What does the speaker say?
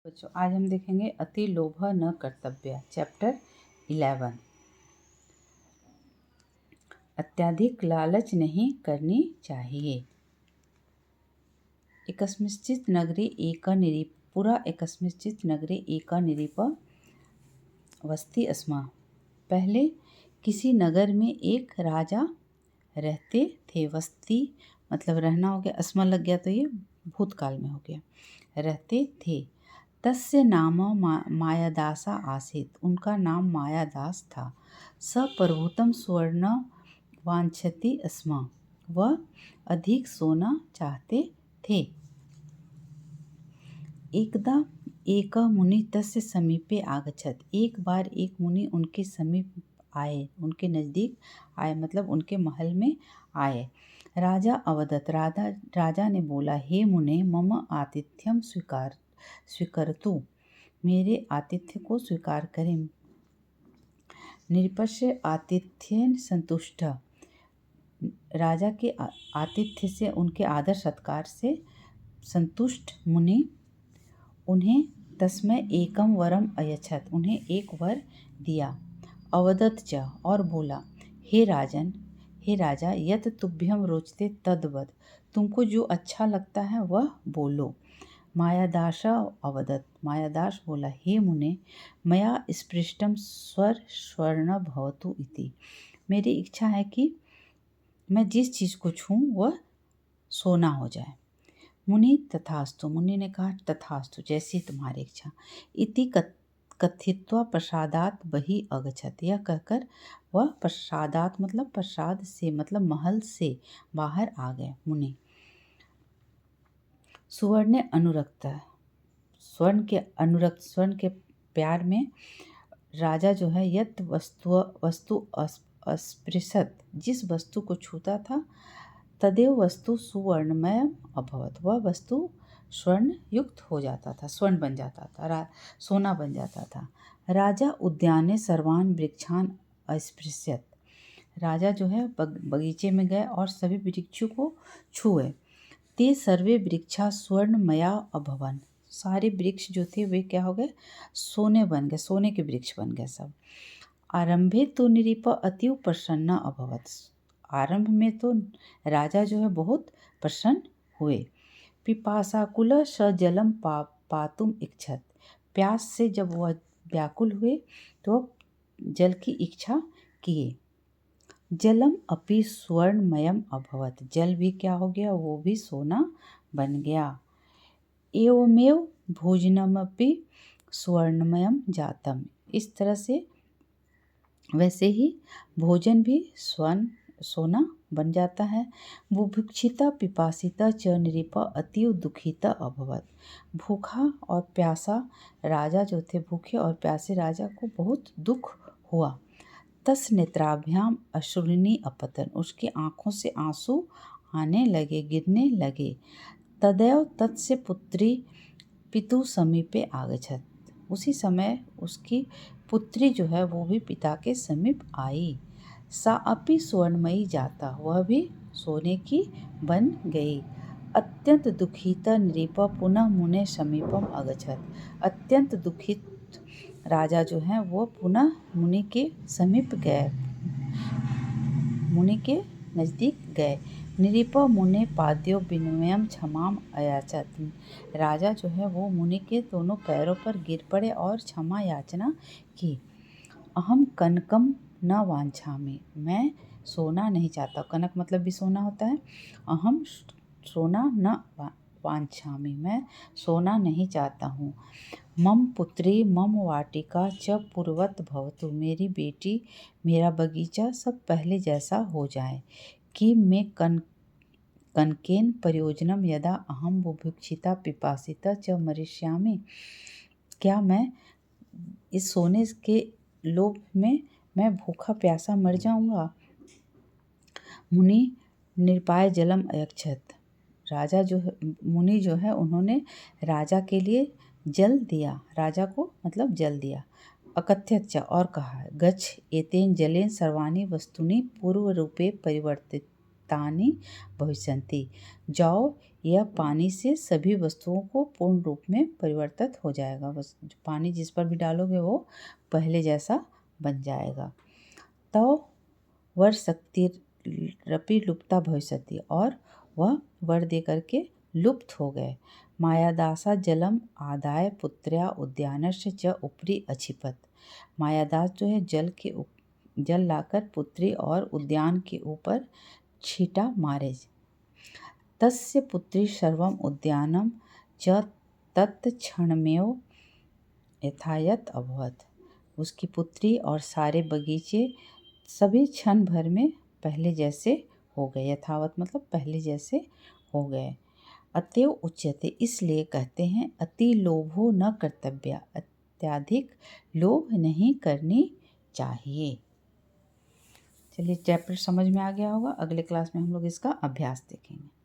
बच्चों आज हम देखेंगे अति लोभ न कर्तव्य चैप्टर 11। अत्यधिक लालच नहीं करनी चाहिए। एकस्मिंश्चित् नगरे एका निरीप पुरा एकस्मिंश्चित् नगरे एका निरीप वस्ति अस्मा। पहले किसी नगर में एक राजा रहते थे। वस्ती मतलब रहना हो गया, अस्मा लग गया तो ये भूतकाल में हो गया, रहते थे। तस्य नाम मायादासा आसीत्, उनका नाम मायादास था। स प्रभुतं स्वर्ण वांछति स्म, वह अधिक सोना चाहते थे। एकदा एक मुनि तस्य समीपे आगच्छत, एक बार एक मुनि उनके समीप आए, उनके नज़दीक आए मतलब उनके महल में आए। राजा अवदत, राजा ने बोला, हे मुने मम आतिथ्यम स्वीकरतु, मेरे आतिथ्य को स्वीकार करें। निरपस्य आतिथ्येन संतुष्ट, राजा के आतिथ्य से, उनके आदर सत्कार से संतुष्ट मुनि उन्हें तस्मै एकम वरम अयच्छत, उन्हें एक वर दिया। अवदत च, और बोला, हे राजन, हे राजा, यत तुभ्यम रोचते तद वद, तुमको जो अच्छा लगता है वह बोलो। मायादास अवदत, मायादास बोला, हे मुने मया स्पृष्टम स्वर्ण भवतु इति, मेरी इच्छा है कि मैं जिस चीज़ को छूँ वह सोना हो जाए। मुनि तथास्तु, मुनि ने कहा तथास्तु, जैसी तुम्हारी इच्छा। इति कथित्वा प्रसादात बहि अगच्छत, यह कहकर वह प्रसादात मतलब प्रसाद से मतलब महल से बाहर आ गए। मुनि सुवर्ण अनुरक्त, स्वर्ण के प्यार में राजा जो है यत वस्तु अस्पृशत, जिस वस्तु को छूता था, तदेव वस्तु सुवर्णमय अभवत, वह वस्तु स्वर्ण युक्त हो जाता था, स्वर्ण बन जाता था, सोना बन जाता था। राजा उद्याने सर्वान वृक्षान अस्पृश्यत, राजा जो है बगीचे में गए और सभी वृक्षों को छुए। ते सर्वे वृक्षा स्वर्णमया अभवन, सारे वृक्ष जो थे वे क्या हो गए, सोने बन गए, सोने के वृक्ष बन गए सब। आरंभे तो निरीप अतिव प्रसन्न अभवत, आरंभ में तो राजा जो है बहुत प्रसन्न हुए। पिपासाकुल स जलम पातुम इच्छत, प्यास से जब वह व्याकुल हुए तो जल की इच्छा किए। जलम अपि स्वर्णमयम अभवत, जल भी क्या हो गया, वो भी सोना बन गया। एवमेव भोजनमपि स्वर्णमयम जातम, इस तरह से वैसे ही भोजन भी सोना बन जाता है। बुभुक्षिता पिपासिता च निरीप अतीव दुखिता अभवत, भूखा और प्यासा राजा जो थे, भूखे और प्यासे राजा को बहुत दुख हुआ। तस नेत्राभ्याम अश्रुनि अपतन, उसकी आँखों से आंसू आने लगे, गिरने लगे। तदैव तत्स्य पुत्री पितु समीपे आगच्छत, उसी समय उसकी पुत्री जो है वो भी पिता के समीप आई। सा अपि स्वर्णमयी जाता, वह भी सोने की बन गई। अत्यंत दुखित नृप पुनः मुने समीपम अगच्छत, अत्यंत दुखित राजा जो हैं वो पुनः मुनि के समीप गए, मुनि के नज़दीक गए। निरीप मुने पाद्यो विनिमयम क्षमाम अयाचत, राजा जो है वो मुनि के दोनों पैरों पर गिर पड़े और क्षमा याचना की। अहम कनकम न वांछामि, मैं सोना नहीं चाहता, कनक मतलब भी सोना होता है। अहम सोना न वांछामि, मैं सोना नहीं चाहता हूँ। मम पुत्री मम वाटिका च पूर्वत भवतु, मेरी बेटी मेरा बगीचा सब पहले जैसा हो जाए। कि मैं कनकेन प्रयोजनम यदा अहम बुभुक्षिता पिपासिता च मरिष्यामि, क्या मैं इस सोने के लोभ में मैं भूखा प्यासा मर जाऊंगा। मुनि निरपाय जलम अयक्षत, राजा जो है, मुनि जो है उन्होंने राजा के लिए जल दिया, राजा को मतलब जल दिया। अकथ्यत च, और कहा, गच्छ एतेन जलेन सर्वाणि वस्तुनि पूर्व रूपे परिवर्तितानि भविष्यन्ति, जाओ यह पानी से सभी वस्तुओं को पूर्ण रूप में परिवर्तित हो जाएगा। बस पानी जिस पर भी डालोगे वो पहले जैसा बन जाएगा। तो वर शक्तिरपि लुप्ता भविष्यति, और वह वर दे करके लुप्त हो गए। मायादासा जलम आदाय पुत्र्या उद्यानस्य च उपरि अक्षिपत। मायादास जो है जल लाकर पुत्री और उद्यान के ऊपर छींटा मारे। तस्य पुत्री सर्वम उद्यानम च तत्क्षणमेव यथायथ अभवत। उसकी पुत्री और सारे बगीचे सभी क्षण भर में पहले जैसे हो गए। यथावत मतलब पहले जैसे हो गए। अतएव उच्यते, इसलिए कहते हैं, अति लोभो न कर्तव्य, अत्यधिक लोभ नहीं करनी चाहिए। चलिए, चैप्टर समझ में आ गया होगा। अगले क्लास में हम लोग इसका अभ्यास देखेंगे।